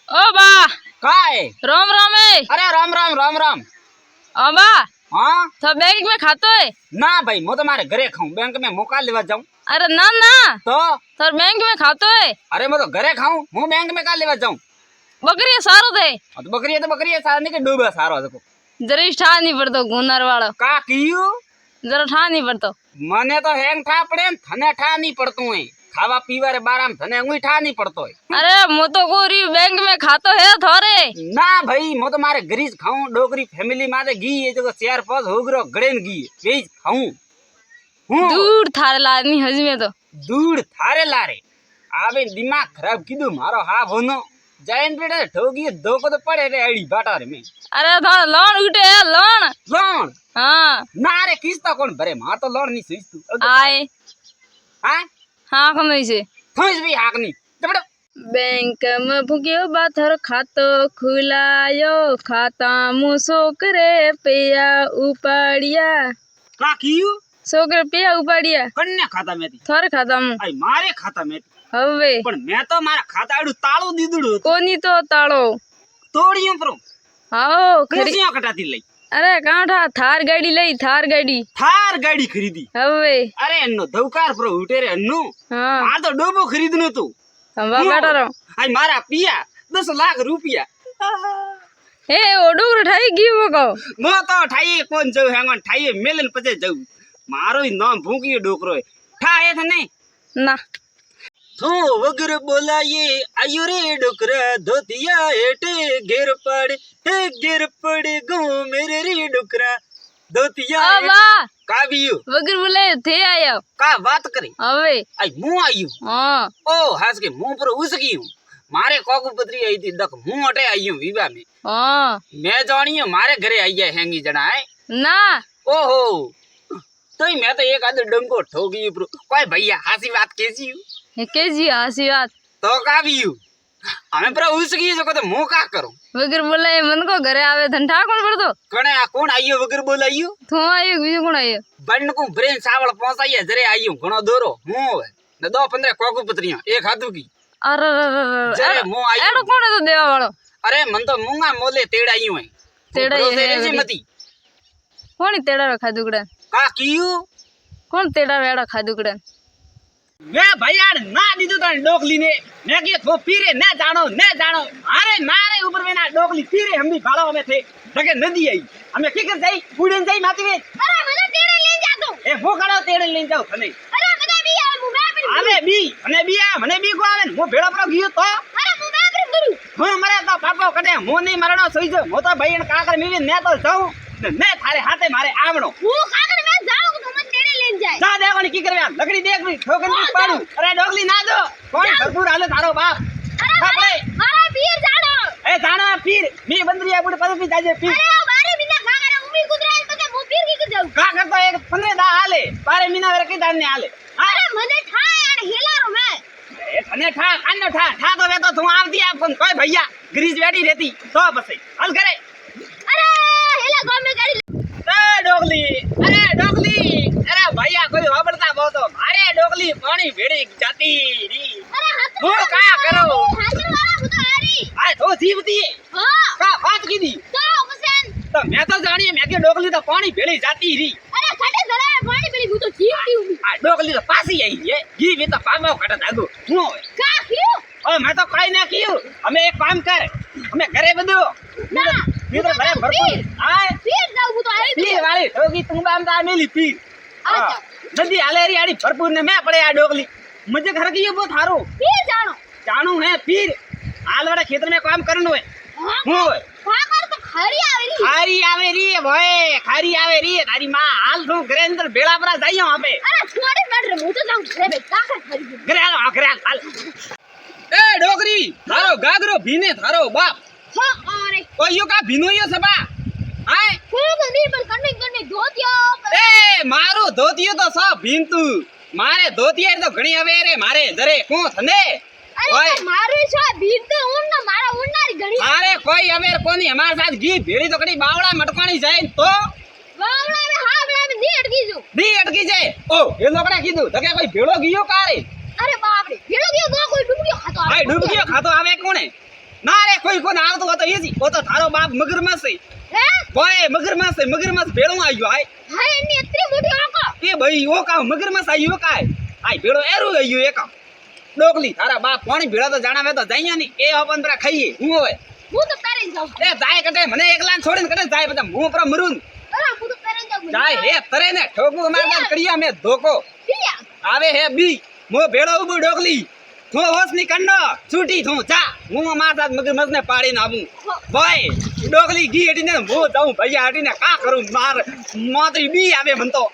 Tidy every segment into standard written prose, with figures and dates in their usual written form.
ओ बा काय राम राम है। अरे राम राम राम राम। ओ बा हाँ तो बैंक में खातो है? ना भाई मैं तो मारे घरे खाऊं, बैंक में मुका लेवा जाऊं अरे ना ना तो बैंक में खातो है। अरे मैं तो घरे खाऊं, हूँ बैंक में का लेवा जाऊं। बकरी सारो दे तो बकरी है सारा नहीं के डूबे सारो देखो जरा ठा नहीं पड़तो गुनर वालो का कियो जरा ठा नहीं पड़तो। मने तो हैंग ठा पड़े न, थने ठा नहीं पड़तो है। खावा पीवा रे बारा में थने अंगुई ठा नहीं पड़तो है। अरे मो तो गोरी बैंक में खातो है थोरे ना भाई मैं तो मारे गरीज खाऊं, डोगरी फैमिली माते घी है जो शेयर पास होगरो गड़ेन घी वेज खाऊं हूं दूर थारे लानी हज में तो दूर थारे लारे आवे दिमाग खराब कीधु मारो हाफ होनो जैन बेटा ठोगी दो को तो पड़े रे आड़ी बाटा रे में। अरे थारा लोन उठे है लोन लोन हाँ ना रे किस्ता कौन भरे मार तो लोन नहीं सुइस तू आए हां हाँ कम से थोइस भी हाक नहीं जबड़ बैंक में भुगियो बाथर खातो खुलायो खाता मु सोकरे पिया उपाड़िया का कियो सोकरे पिया उपाड़िया कन्ने खाता में थी थोर खाता मु आई मारे खाता में हवे पण मैं तो मारा खाता आडू ताळो दीदुडो कोनी तो ताड़ो तोड़ियो परो आओ खरी कैसियो कटाती लई अरे कांठा थार गाड़ी लई थार गाड़ी खरीदी हवे अरे अन्नो धवकार परो उठे रे अन्नो हाँ मार तो डोबो खरीदनो तो हवा बैठा रहो आई मारा पिया 10 लाख रुपया हे ओ डुगर ठाई गयो को मो तो ठाई कोन जाऊ हेंगन ठाई मेलन पचे जाऊ मारो ही नाम भूकियो डोकरो ठाए थने ना तो वगर बोला ये आयो रे डोकरा धोतिया हेटे गिर पड़ गो मेरे रे डोकरा धोतिया ओ बा का बियो वगर बोले थे आयो का बात करे हवे आई मुंह आयु हाँ ओ हास के मुंह पर उसकी हूं मारे कोकू पत्री आई थी दक मुंह अटे आई हूं विवाह में हाँ मैं जानियो मारे घरे आई है हैंगी जना है ना ओहो तो ही मैं तो एक आधे डंको ठोकी ब्रो कोई भैया हासी बात कैसी हूं के जी हसी बात तो का भी हूं हमें पर उसकी जो तो मुंह का करो वगर बोले मन को घरे आवे धंठा कौन पड़तो कने आ कौन आइयो वगर बोलाइयो तू आयो बीजो कौन आयो बंड को ब्रेन सावल पहुंचाइए जरे आइयो घणो दोरो मुंह ने 2-15 कोकू पत्रियां एक हाथू की अरे जरे मुंह आइयो एडो कौन है तो देवा वालो अरे मन तो मुंगा मोले तेड़ाइयो है तेड़ाइयो है रे वगी। मती कौन तेड़ा रखा दुगड़ा का कियो कौन तेड़ा रेड़ा खा दुगड़ा मैं भैया ना दीदू तो डोकली ने मैं के थो पीरे न जानो अरे मारे ऊपर में ना डोकली पीरे हम भी भाड़ो में थे लगे नदी आई हमें की कर जाई बूढ़न जाई माती में अरे મને તેડે લઈને જાતો ए वो खड़ो तेड़े ले जाओ थने અરે મને બી આવે હું બાપરે મને बी को आवे मो भेड़ो पर गयो तो અરે હું બાપરે ગુરુ હું मरे तो पापो कटे मो नहीं मरणो सोई जो मो तो भाई काकर मीवी ने तो जाऊं ने थारे हाथे मारे आवणो હું કાકર મે જાઉં તો મને તેડે લઈને જાય जा देखो की करवे लकड़ी देख भी ठोकर की पाडू अरे डोकली ना दो कौन भरपूर हाले थारो बाप અરે મારા પીર જાણો ए जाना पीर मी बंदरिया बुढ़ पद भी जाजे पीर અરે બારે બિના કાકર ઉમી કુદરાય તો કે હું પીર કી જાઉં का करतो एक 15 दा हाले बारे मीना वेरे की दान ने हाले અરે મને ઠાય અને હેલારો મે ए थने ठा कानो ठा तो वे तो तू आवती आप कोन कोई भैया ग्रीस बैठी रहती तो बसे हल करे અરે હેલા ગામ મે ગાડી अरे डोगली अरे भैया कोई वाबड़ता बहुत मारे डोगली पानी भेड़ी जाती री અરે હાથ वो का करो હાજર વાળા હું તો આરી आए तो जीवती હા का बात की दी તો હુસેન तो मैं तो जानिए मैं के डोगली तो पानी भेड़ी जाती री અરે ખડે ધરાય પાણી પીલી હું તો જીવતી હું आ डोगली तो पासी आई है जी भी तो पामो कट दागो हूं કા ક્યું ओ मैं तो काई ना कियो हमें एक काम कर हमें घरे बदो ના ये तो भरे भरपूर आए પીર જાઉં હું તો આવી पीर वाली ठोगी तुम बाम दा मेली पीर अच्छा। नदी आलेरी आड़ी भरपूर ने मैं पड़े आ डोगली मुझे घर की ये बहुत हारो પીર જાણો जानू है पीर आल वाला खेत में काम करनो है હા हूं કાકર તો ખરી આવેલી खारी आवे री है भोए खारी आवे री है तारी मां हाल तू घरे अंदर बेड़ा परा जाइयो वहां पे અરે છોડી માર હું તો જાઉં ઘરે બે કાકર ખરી ગયું घरे आ हाल ए डोगरी थारो गागरो भीने थारो बाप હા અરે ओ यो का भीनो यो सबा आए હું તો ની પર કને ધોતિયો ए मारो धोतियो तो सब भीनतू मारे धोतिया तो घणी आवे रे मारे जरे को थने અરે મારું છો ભીર તો ઉન ના મારા ઉનારી ઘણી अरे कोई अवेर कोनी हमारे साथ घी भेड़ी तो कड़ी बावड़ा मटकानी जाए तो વાવડા મે હા બડા મે ની અટકી જો दी अटकी जाए ओ ये लोकड़ा कीधु तो क्या कोई भेड़ो गियो का रे અરે બાપ રે ભેળો ગયો ગો કોઈ ડૂબિયો ખાતો भाई डूब गयो खातो आवे कोने ના રે કોઈ કોણ આવતો હતો એજી ઓ તો તારો બાપ મગરમચ્છ છે હે ભાઈ મગરમચ્છ ભેળો આવ્યો હાય હા એની એટલી મોટી આંખો એ ભાઈ ઓ કા મગરમચ્છ આવ્યો કાય આય ભેળો એરું આવ્યો એકા ડોકલી તારા બાપ પાણી ભેળો તો જાણાવે તો જઈયા ની એ આપણ પરા ખાઈએ હું હવે હું તો પહેરીને જાઉં એ જાય કટે મને એકલા છોડીને કટે જાય બધા હું પર મરું અરે હું તો પહેરીને જાઉં જાય હે તરે ને ઠોકું અમાર ગામ કડિયા મે ધોકો પિયા આવે હે બી મો ભેળો ઉભો ડોકલી થો હોસ ની કંડો છૂટી થો જા હું માર સાથ મગરમચ્છ ને પાડીને આવું ભાઈ ડોકલી ગી હટીને મો જાઉં ભૈયા હટીને કા કરું માર મોતરી બી આવે મન તો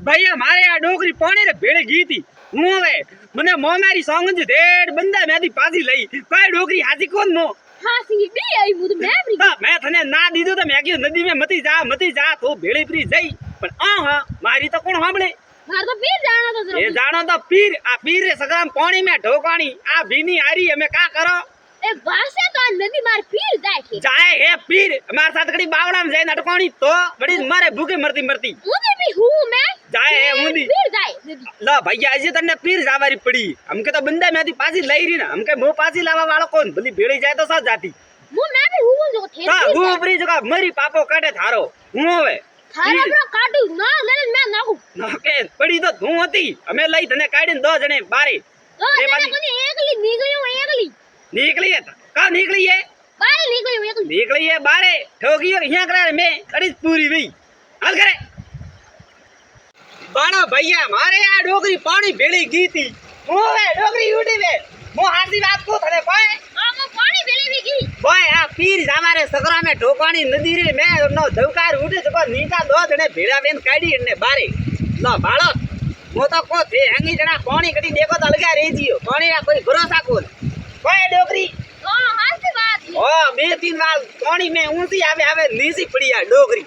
ભૈયા મારે આ ડોકરી પાણી ને ભેળે ગીતી હું હવે મને મોનારી સોંગ જ ધેડ બંદા મેથી પાછી લઈ કોઈ ડોકરી હાજી કોણ મો હા સી બી આવી હું તો મેમરી હા મેં તને ના દીધું તો મેં કીધું નદી મે મતી જા તો ભેળી ફરી જઈ પણ હા મારી તો કોણ સાંભળે માર તો પીર જાણો તો એ જાણો તો પીર આ પીર રે સગરામ પાણી મે ઢોકાણી આ ભીની હારી અમે કા કરો એ વાસે તો આ નદી માર પીર જાય છે જાય હે પીર અમાર સાથ કડી બાવડામ જઈને અટકાણી તો વડી મારે ભૂખે મરતી હું બી હું મે જાય હે ઊંધી પીર જાય નદી લા ભૈયા આજે તને પીર જાવારી પડી અમકે તો બંદા મેથી પાછી લઈ રહી ને અમકે મો પાછી લાવવા વાળો કોણ ભલી ભેળી જાય તો સાથ જાતી હું મેમરી હું જો થે તા હું ઉપરી જો મરી પાપો કાઢે થારો હું હવે થારા બ્રો કાટુ ના લે મે નાખું નાકે પડી તો હું હતી અમે લઈ તને કાઢીને 2 જણે બારે તો એ મને બાજી કોની એકલી નીકળી નીકળી કા નીકળી હે બારે નીકળી એકલી નીકળી હે બારે ઠોકી અહીંયા કરા મે કડી પૂરી વઈ હાલ કરે બાણા ભૈયા મારે આ ડોગરી પાણી ભેળી ગીતી હું હવે ડોગરી ઉડી વે હું હાસી વાત કો થને ભાઈ આમાં પાણી વેલેવી ગઈ ભાઈ આ પીર જામારે સગરામે ઢોકાણી નદી રે મે નો ધવકાર ઉડે તો નીકા 2 જણે ભેળા બેન કાઢી ને બારે લો ભાળો મો તો કો થે હંગી જણા પાણી કડી દેખો તો લગા રહી જીયો પાણી ના કોઈ ભરોસા કોન ભાઈ ડોગરી ઓ હાસી વાત ઓ 2-3 વાર પાણી મે ઊંધી આવે નીસી પડી આ ડોગરી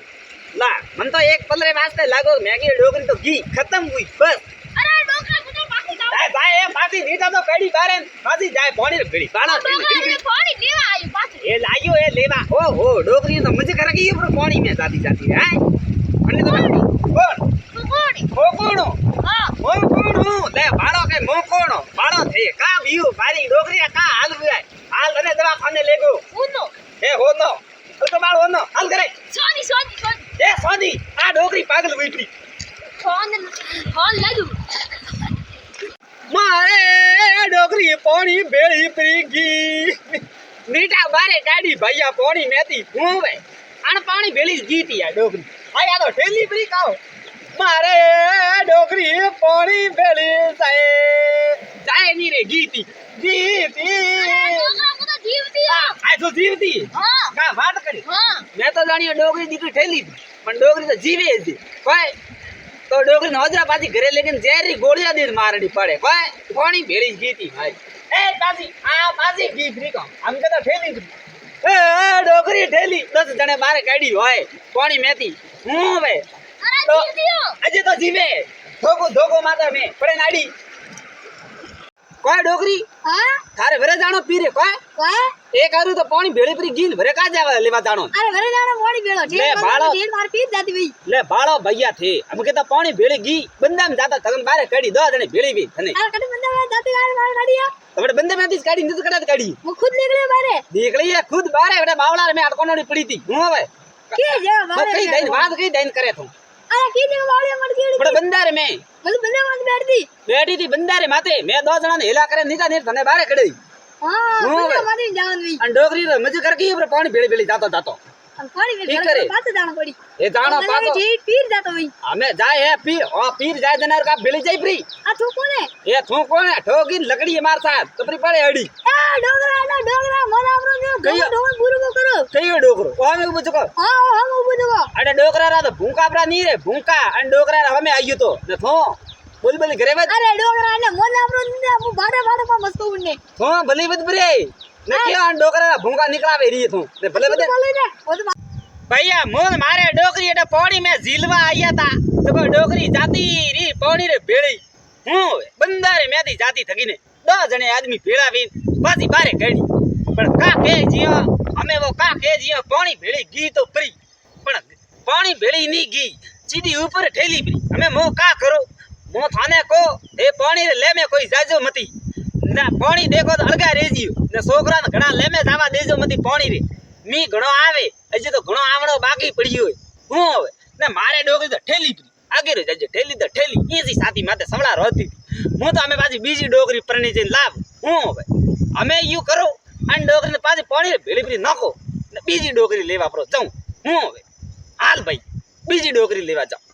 લા મન તો એક પલરે વાસ્તે લાગો મેગી ડોગરી તો ગઈ ખતમ હુઈ બસ અરે ડોકરા મુજો પાછી જાવ જાય ભાઈ એ પાછી નીટા તો કડી બારે પાછી જાય પાણી ને ભેળી બાણા ડોકરા પાણી લેવા આવ્યું પાછી એ લાગ્યો એ લેવા ઓહો ડોગરી તો મજે કરે ગઈ પર પાણી મે જાતી હે અને તો બોલ કોણી મોકોણો હા મોકોણો લે બાળો કે મોકોણો બાળો થે કા બીયુ મારી ડોગરી કા હાલ વિયા હાલ તને દવાખાને લેગો ઉનો એ હોનો તો બાળ હોનો હાલ કરે સોની એ સોની આ ડોગરી પાગલ વીપડી ફોન લાગુ મારે ડોગરી પાણી ભેળી પડી ગઈ નીટા બારે ગાડી ભૈયા પાણી મેતી હું હવે આણ પાણી ભેળી ગીતી આ ડોગરી આ તો ઠેલી પડી કાઓ મારે ડોગરી પાણી ભેળી જાય ની રે ગીતી ડોકરા મુજો જીવતી આ તો જીવતી હા કા વાત કરી હા મેં તો જાણ્યો ડોગરી દીકરી ઠેલી પણ ડોગરી તો જીવે જ ભાઈ તો ડોગરી નોજરા પાછી ઘરે લેકીને ઝેરી ગોળિયા દીન મારડી પડે ભાઈ પાણી ભેળી ગીતી ભાઈ એ પાછી આ પાછી ગી ફ્રી કો આમ કે તો ઠેલી એ ડોગરી ઠેલી 10 જણે બારે કાઢી હોય પાણી મેતી હું હવે અરે તો જીવતીઓ આજે તો જીવે ધોકો માતા મે પડે નાડી કોઈ ડોગરી હા તારે વરે જાણો પીરે કોઈ વા એક આરું તો પાણી ભેળી પડી ગીન વરે કા જાવા લેવા જાણો અરે વરે જાણો પાણી ભેળો લે બાળો માર પીર જાતી ભઈ લે બાળો ભૈયા થે અમે કે તો પાણી ભેળી ગઈ બંદામ જાતા તગન બારે કાઢી 2 જણે ભેળી બી તને અરે કડી બંદા જાતી ગાડી માર ગાડીયા હવે બંદે મેથી કાઢી નથી કડાત કાઢી હું ખુદ નીકળ્યો બારે નીકળી એ ખુદ બારે વડે બાવળા મે અટકોનોડી પડી હતી હું હવે કે જેવા બારે કઈ દઈને વાત કઈ દઈને કરે તું અરે કે જેવા બાવળિયા મર ગઈ વડે બંદારે મે બધું બંદા માં બેઠી બેઠી હતી બંદારે માથે મે 2 જણાને હેલા કરે નીતા ને તને બારે કડી હા હું હવે. બંદા માં જવાનું વી અને ડોગરી મજે કર ગઈ પર પાણી ભેળી જાતો પાણી ઠીક કરે. ભેળો પાછો જાણો પડી એ જાણો પાછો પીર જાતો ભઈ અમે જાય હે પીર પીર જાય દનાર કા ભેળી જાય ફ્રી આ છો કોને એ તું કોને ઠોકીને લકડી માર સાથ તપરી પડે અડી આ ડોગરા મને આપણો જો કયો? ડોગર બુરુ કરો કયો ડોકરો ઓ અમે ઉભો ચકો હા હા હું બધું અડે ડોકરા રા તો ભૂંકા આપડા ની રે ભૂંકા અને ડોકરા રા અમે આવ્યો તો ને થો બોલી બોલી ઘરે વધ અરે ડોગરા ને મને આપણો હું ભાડે માં મસ્ત ઉડને થો ભલી વધ બરે ને કે આ ડોકરા રા ભૂંકા નીકળાવે રહી તું ને ભલે બધે બોલે ને બધું ભૈયા મોન મારે ડોકરી એટલે પાણી મે ઝીલવા આયા તા તો કોઈ ડોકરી જાતી રી પાણી રે ભેળી હું બંદારે મેથી જાતી થગીને 10 જણે આદમી ભેળાવી પાછી બારે કાઢી પણ કા કે જીઓ અમે વો કા કે જીઓ પાણી ભેળી ગઈ તો પરી પણ પાણી ભેળી ની ગઈ સીધી ઉપર ઠેલી પરી અમે મો કા કરો મો થાને કો એ પાણી રે લે મે કોઈ જાજો મતી ના પાણી દેખો તો અળગા રેજી ને છોકરાને ઘણા લેમે જવા દેજો મતી પાણી રે મી ઘણો આવે હજી તો ઘણો આવડો બાકી પડ્યો હોય હું હવે ને મારે ડોકરી તો ઠેલી પડી આગળ જજે ઠેલી તો ઠેલી ઈજી સાથી માથે સવડા રોતી હું તો અમે પાછી બીજી ડોકરી પરણી જઈને લાવ હું હવે અમે યુ કરો અને ડોકરીને પાછી પાણી ભેળી ભેળી નાખો ને બીજી ડોકરી લેવા પરો જાઉં હું હવે હાલ ભાઈ બીજી ડોકરી લેવા જાઉં